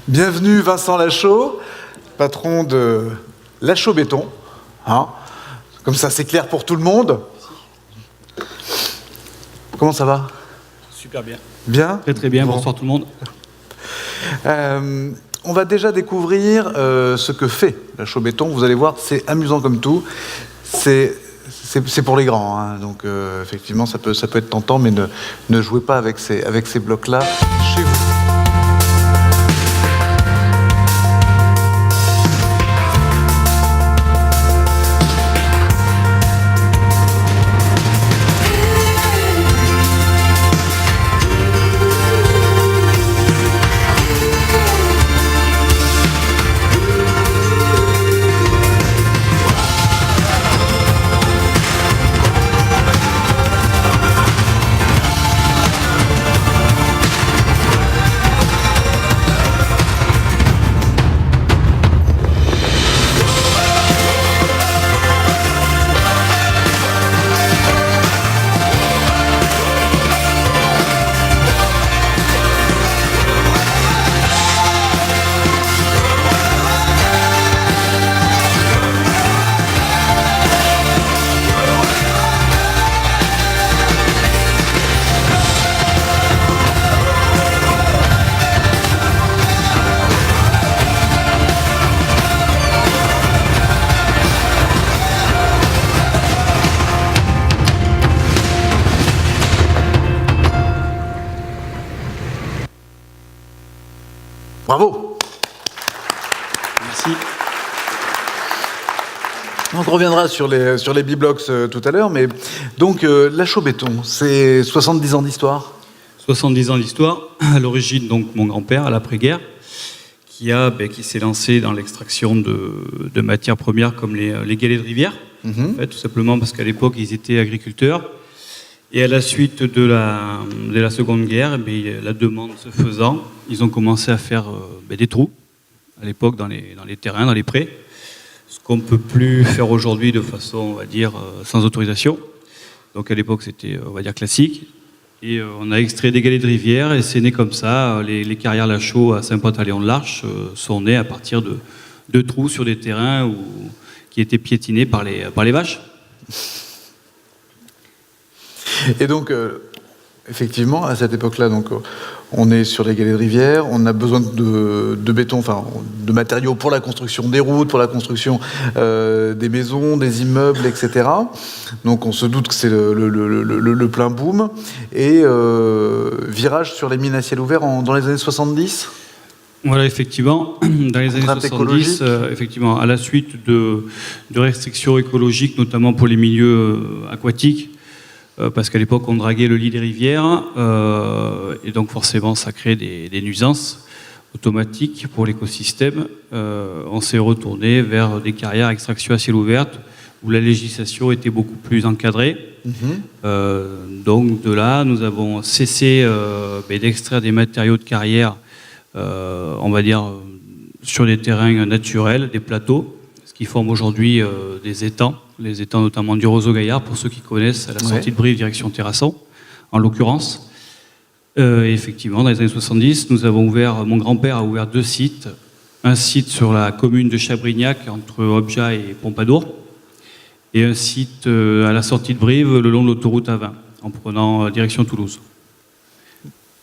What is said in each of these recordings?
Bienvenue Vincent Lachaud, patron de Lachaud Béton. Hein, comme ça, c'est clair pour tout le monde. Comment ça va? Super bien. Bien? Très très bien, bon. Bonsoir tout le monde. On va déjà découvrir ce que fait Lachaud Béton. Vous allez voir, c'est amusant comme tout. C'est pour les grands, hein. Donc effectivement, ça peut être tentant, mais ne jouez pas avec ces blocs-là chez vous. Bravo. Merci. On reviendra sur les B-Blocks tout à l'heure, mais donc Lachaud Béton, c'est 70 ans d'histoire. 70 ans d'histoire. À l'origine, donc, mon grand-père, à l'après-guerre, qui s'est lancé dans l'extraction de matières premières comme les galets de rivière, en fait, tout simplement parce qu'à l'époque, ils étaient agriculteurs. Et à la suite de la Seconde Guerre, la demande se faisant, ils ont commencé à faire des trous, à l'époque, dans les terrains, dans les prés, ce qu'on ne peut plus faire aujourd'hui de façon, on va dire, sans autorisation. Donc à l'époque, c'était, on va dire, classique. Et on a extrait des galets de rivière, et c'est né comme ça. Les carrières Lachaud à Saint-Pantaléon-de-l'Arche sont nées à partir de trous sur des terrains qui étaient piétinés par les vaches. Et donc, effectivement, à cette époque-là, donc, on est sur les galets de rivière, on a besoin de béton, enfin, de matériaux pour la construction des routes, pour la construction des maisons, des immeubles, etc. Donc, on se doute que c'est le plein boom. Et virage sur les mines à ciel ouvert dans les années 70 ? Voilà, effectivement, dans les années 70, effectivement, à la suite de restrictions écologiques, notamment pour les milieux aquatiques, parce qu'à l'époque on draguait le lit des rivières et donc forcément ça crée des nuisances automatiques pour l'écosystème. On s'est retourné vers des carrières à extraction à ciel ouvert où la législation était beaucoup plus encadrée. Donc de là, nous avons cessé d'extraire des matériaux de carrière, on va dire, sur des terrains naturels, des plateaux, ce qui forme aujourd'hui des étangs. Les étangs notamment du Roseau-Gaillard, pour ceux qui connaissent, à la sortie de Brive, direction Terrasson, en l'occurrence. Et effectivement, dans les années 70, mon grand-père a ouvert 2 sites. Un site sur la commune de Chabrignac, entre Objat et Pompadour, et un site à la sortie de Brive, le long de l'autoroute A20, en prenant direction Toulouse.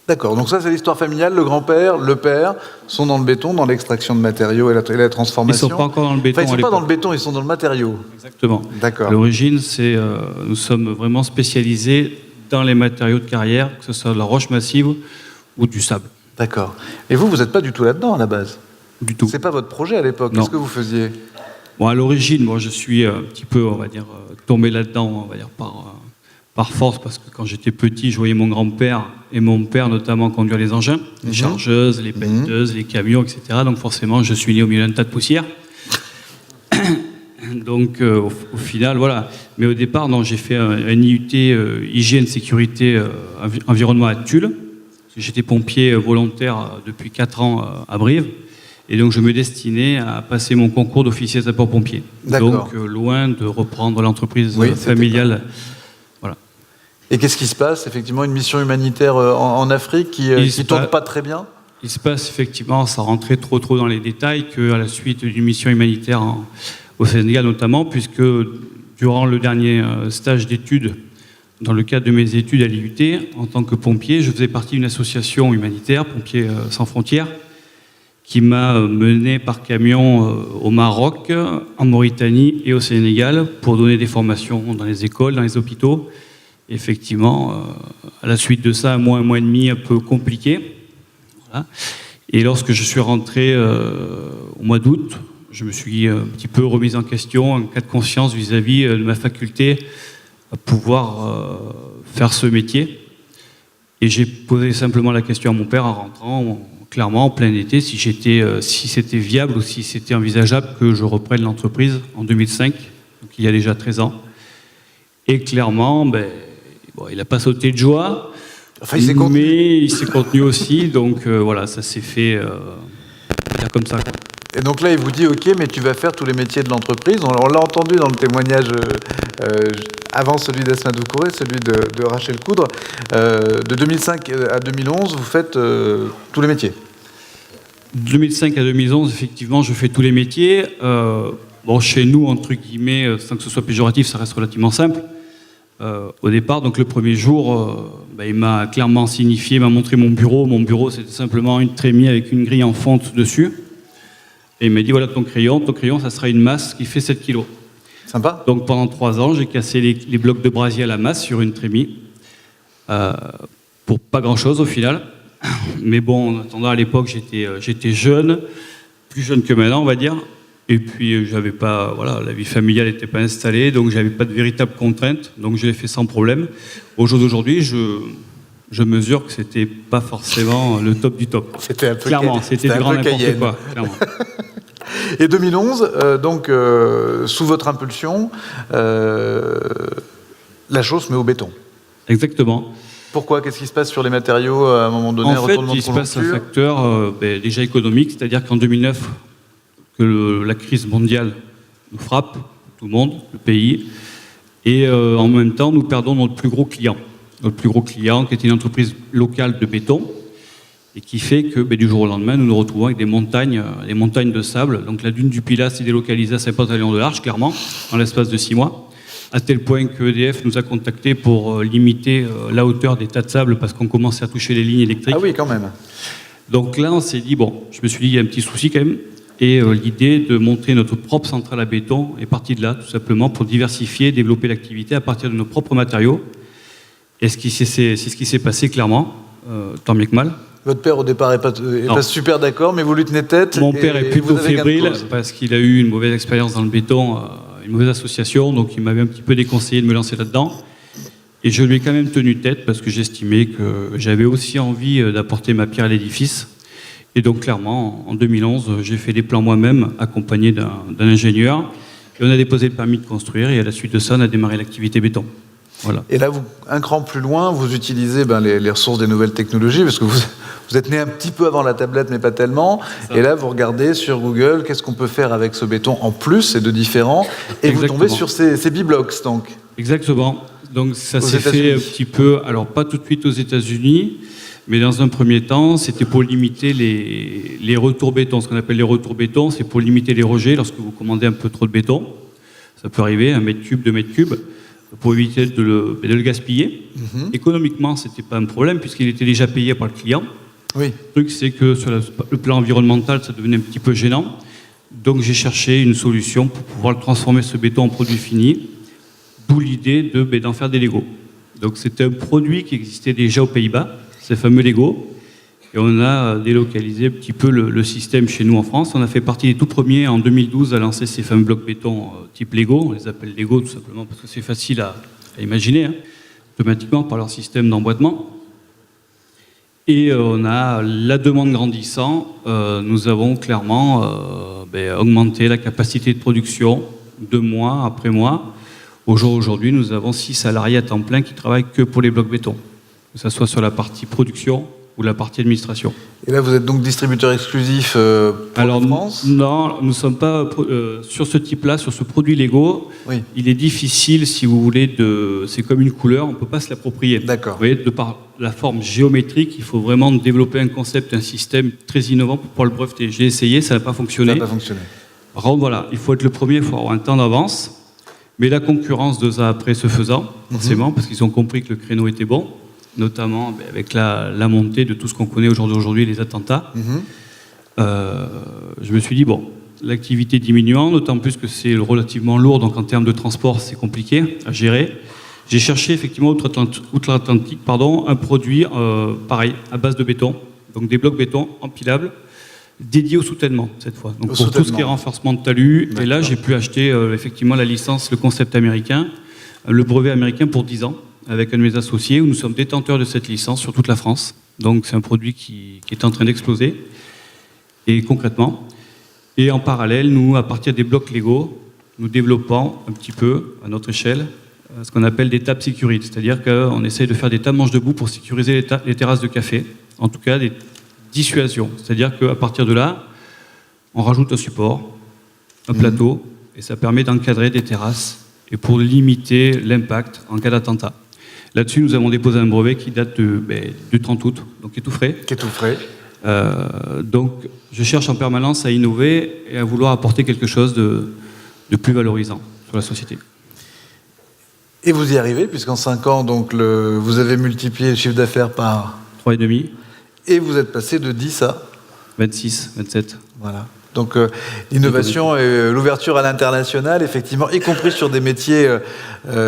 D'accord, donc ça c'est l'histoire familiale, le grand-père, le père sont dans le béton, dans l'extraction de matériaux et la transformation. Ils ne sont pas encore dans le béton. Enfin, ils ne sont pas dans le béton, ils sont dans le matériau. Exactement. D'accord. À l'origine, nous sommes vraiment spécialisés dans les matériaux de carrière, que ce soit de la roche massive ou du sable. D'accord. Et vous n'êtes pas du tout là-dedans à la base? Du tout. C'est pas votre projet à l'époque. Qu'est-ce que vous faisiez? Bon, à l'origine, moi je suis un petit peu, on va dire, tombé là-dedans, on va dire, par force, parce que quand j'étais petit, je voyais mon grand-père et mon père notamment conduire les engins, les chargeuses, les pelleteuses, les camions, etc. Donc forcément, je suis né au milieu d'un tas de poussière. Donc au final, voilà. Mais au départ, non, j'ai fait un IUT hygiène, sécurité, environnement à Tulle. J'étais pompier volontaire depuis 4 ans à Brive. Et donc je me destinais à passer mon concours d'officier sapeur-pompier. Donc loin de reprendre l'entreprise familiale. Voilà. Et qu'est-ce qui se passe? Effectivement, une mission humanitaire en Afrique qui ne tourne pas très bien? Il se passe effectivement, sans rentrer trop dans les détails, qu'à la suite d'une mission humanitaire au Sénégal notamment, puisque durant le dernier stage d'études, dans le cadre de mes études à l'IUT, en tant que pompier, je faisais partie d'une association humanitaire, Pompiers sans frontières, qui m'a mené par camion au Maroc, en Mauritanie et au Sénégal pour donner des formations dans les écoles, dans les hôpitaux. Et effectivement, à la suite de ça, un mois et demi un peu compliqué. Voilà. Et lorsque je suis rentré au mois d'août, je me suis un petit peu remis en question, en cas de conscience vis-à-vis de ma faculté à pouvoir faire ce métier. Et j'ai posé simplement la question à mon père en rentrant, clairement, en plein été, si c'était viable ou si c'était envisageable que je reprenne l'entreprise en 2005, donc il y a déjà 13 ans. Et clairement, il n'a pas sauté de joie, enfin, mais il s'est contenu aussi, donc voilà, ça s'est fait comme ça. Quoi. Et donc là, il vous dit, ok, mais tu vas faire tous les métiers de l'entreprise. On l'a entendu dans le témoignage avant celui d'Asma Doucouré, celui de Rachel Coudre. De 2005 à 2011, vous faites tous les métiers. De 2005 à 2011, effectivement, je fais tous les métiers. Chez nous, entre guillemets, sans que ce soit péjoratif, ça reste relativement simple. Au départ, donc le premier jour, il m'a clairement signifié, m'a montré mon bureau. Mon bureau, c'était simplement une trémie avec une grille en fonte dessus. Et il m'a dit, voilà ton crayon, ça sera une masse qui fait 7 kilos. Sympa. Donc pendant 3 ans, j'ai cassé les blocs de brasier à la masse sur une trémie, pour pas grand-chose au final. Mais bon, en attendant, à l'époque, j'étais jeune, plus jeune que maintenant, on va dire. Et puis, la vie familiale n'était pas installée, donc j'avais pas de véritable contrainte. Donc je l'ai fait sans problème. Au jour d'aujourd'hui, je mesure que c'était pas forcément le top du top. C'était un peu clairement, c'était du grand n'importe quoi, clairement. Et 2011, sous votre impulsion, la chose se met au béton. Exactement. Pourquoi ? Qu'est-ce qui se passe sur les matériaux à un moment donné? En fait, il se passe un facteur déjà économique, c'est-à-dire qu'en 2009, que la crise mondiale nous frappe, tout le monde, le pays, et en même temps, nous perdons notre plus gros client. Notre plus gros client, qui était une entreprise locale de béton, et qui fait que du jour au lendemain, nous nous retrouvons avec des montagnes de sable. Donc la dune du Pilat s'est délocalisée à Saint-Pantalon-de-l'Arche, clairement, en l'espace de 6 mois, à tel point que EDF nous a contactés pour limiter la hauteur des tas de sable parce qu'on commençait à toucher les lignes électriques. Ah oui, quand même. Donc là, on s'est dit, je me suis dit, il y a un petit souci quand même. Et l'idée de monter notre propre centrale à béton est partie de là, tout simplement, pour diversifier, développer l'activité à partir de nos propres matériaux. Et c'est ce qui s'est passé, clairement, tant bien que mal. Votre père, au départ, est pas super d'accord, mais vous lui tenez tête. Mon père est plutôt fébrile, parce qu'il a eu une mauvaise expérience dans le béton, une mauvaise association, donc il m'avait un petit peu déconseillé de me lancer là-dedans. Et je lui ai quand même tenu tête, parce que j'estimais que j'avais aussi envie d'apporter ma pierre à l'édifice. Et donc, clairement, en 2011, j'ai fait des plans moi-même, accompagné d'un ingénieur. Et on a déposé le permis de construire, et à la suite de ça, on a démarré l'activité béton. Voilà. Et là, un cran plus loin, vous utilisez les ressources des nouvelles technologies, parce que vous êtes né un petit peu avant la tablette, mais pas tellement. Et là, vous regardez sur Google, qu'est-ce qu'on peut faire avec ce béton en plus et de différent. Et Exactement. Vous tombez sur ces B-Blocks, donc. Exactement. Donc ça s'est fait un petit peu, alors pas tout de suite aux États-Unis, mais dans un premier temps, c'était pour limiter les retours béton. Ce qu'on appelle les retours béton, c'est pour limiter les rejets lorsque vous commandez un peu trop de béton. Ça peut arriver, 1 mètre cube, 2 mètres cubes, pour éviter de le gaspiller. Économiquement, ce n'était pas un problème, puisqu'il était déjà payé par le client. Oui. Le truc, c'est que sur le plan environnemental, ça devenait un petit peu gênant. Donc j'ai cherché une solution pour pouvoir transformer ce béton en produit fini, d'où l'idée d'en faire des Lego. Donc c'était un produit qui existait déjà aux Pays-Bas, ces fameux Lego, et on a délocalisé un petit peu le système chez nous en France. On a fait partie des tout premiers en 2012 à lancer ces fameux blocs béton type Lego. On les appelle Lego tout simplement parce que c'est facile à imaginer, automatiquement par leur système d'emboîtement. Et on a, la demande grandissant, nous avons clairement augmenté la capacité de production de mois après mois. Aujourd'hui, nous avons 6 salariés à temps plein qui travaillent que pour les blocs béton. Que ce soit sur la partie production, ou la partie administration. Et là, vous êtes donc distributeur exclusif pour la France ? Non, nous ne sommes pas sur ce type-là, sur ce produit Lego. Oui. Il est difficile, si vous voulez, c'est comme une couleur, on ne peut pas se l'approprier. D'accord. Vous voyez, de par la forme géométrique, il faut vraiment développer un concept, un système très innovant pour pouvoir le breveter. J'ai essayé, ça n'a pas fonctionné. Ça n'a pas fonctionné. Par contre, voilà, il faut être le premier, il faut avoir un temps d'avance. Mais la concurrence 2 ans après se faisant, forcément, parce qu'ils ont compris que le créneau était bon, notamment avec la montée de tout ce qu'on connaît aujourd'hui, les attentats. Je me suis dit, bon, l'activité diminuant, d'autant plus que c'est relativement lourd, donc en termes de transport, c'est compliqué à gérer. J'ai cherché effectivement outre-Atlantique, un produit pareil, à base de béton, donc des blocs béton empilables, dédiés au soutènement cette fois. Donc pour tout ce qui est renforcement de talus. Et là, j'ai pu acheter effectivement la licence, le concept américain, le brevet américain pour 10 ans, avec un de mes associés, où nous sommes détenteurs de cette licence sur toute la France. Donc c'est un produit qui est en train d'exploser. Et concrètement, et en parallèle, nous, à partir des blocs Lego, nous développons un petit peu, à notre échelle, ce qu'on appelle des tables sécurites. C'est-à-dire qu'on essaye de faire des tables manches debout pour sécuriser les terrasses de café. En tout cas, des dissuasions. C'est-à-dire qu'à partir de là, on rajoute un support, un plateau, et ça permet d'encadrer des terrasses et pour limiter l'impact en cas d'attentat. Là-dessus, nous avons déposé un brevet qui date du 30 août, donc qui est tout frais. Qui est tout frais. Donc, je cherche en permanence à innover et à vouloir apporter quelque chose de plus valorisant sur la société. Et vous y arrivez, puisqu'en 5 ans, donc, vous avez multiplié le chiffre d'affaires par 3,5. Et vous êtes passé de 10 à 26, 27. Voilà. Donc l'innovation et l'ouverture à l'international, effectivement, y compris sur des métiers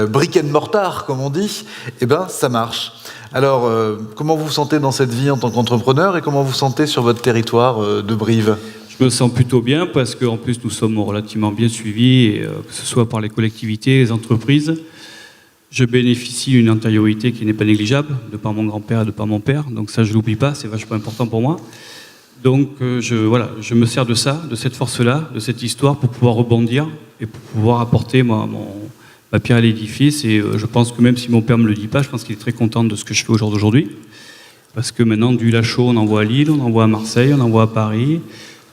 brick and mortar, comme on dit, eh ben, ça marche. Alors, comment vous vous sentez dans cette vie en tant qu'entrepreneur et comment vous vous sentez sur votre territoire de Brive ? Je me sens plutôt bien parce qu'en plus, nous sommes relativement bien suivis, et, que ce soit par les collectivités, les entreprises. Je bénéficie d'une antériorité qui n'est pas négligeable, de par mon grand-père et de par mon père. Donc ça, je ne l'oublie pas, c'est vachement important pour moi. Donc je me sers de ça, de cette force-là, de cette histoire pour pouvoir rebondir et pour pouvoir apporter ma pierre à l'édifice. Et je pense que même si mon père ne me le dit pas, je pense qu'il est très content de ce que je fais au jour d'aujourd'hui. Parce que maintenant, du Lachaud, on envoie à Lille, on envoie à Marseille, on envoie à Paris.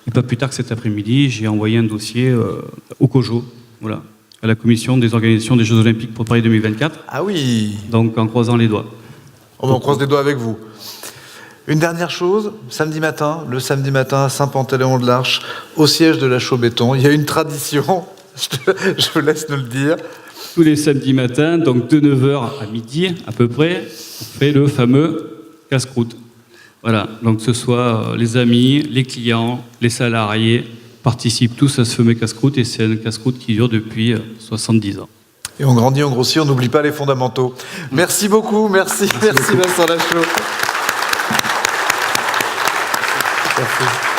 Et pas plus tard que cet après-midi, j'ai envoyé un dossier au COJO, voilà, à la Commission des organisations des Jeux Olympiques pour Paris 2024. Ah oui. Donc en croisant les doigts. On croise les doigts avec vous. Une dernière chose, le samedi matin à Saint-Pantéléon-de-l'Arche, au siège de Lachaud Béton, il y a une tradition, je vous laisse nous le dire. Tous les samedis matins, donc de 9h à midi à peu près, on fait le fameux casse-croûte. Voilà, donc que ce soit les amis, les clients, les salariés, participent tous à ce fameux casse-croûte et c'est un casse-croûte qui dure depuis 70 ans. Et on grandit, on grossit, on n'oublie pas les fondamentaux. Merci beaucoup, merci Vincent Lachaud. Merci.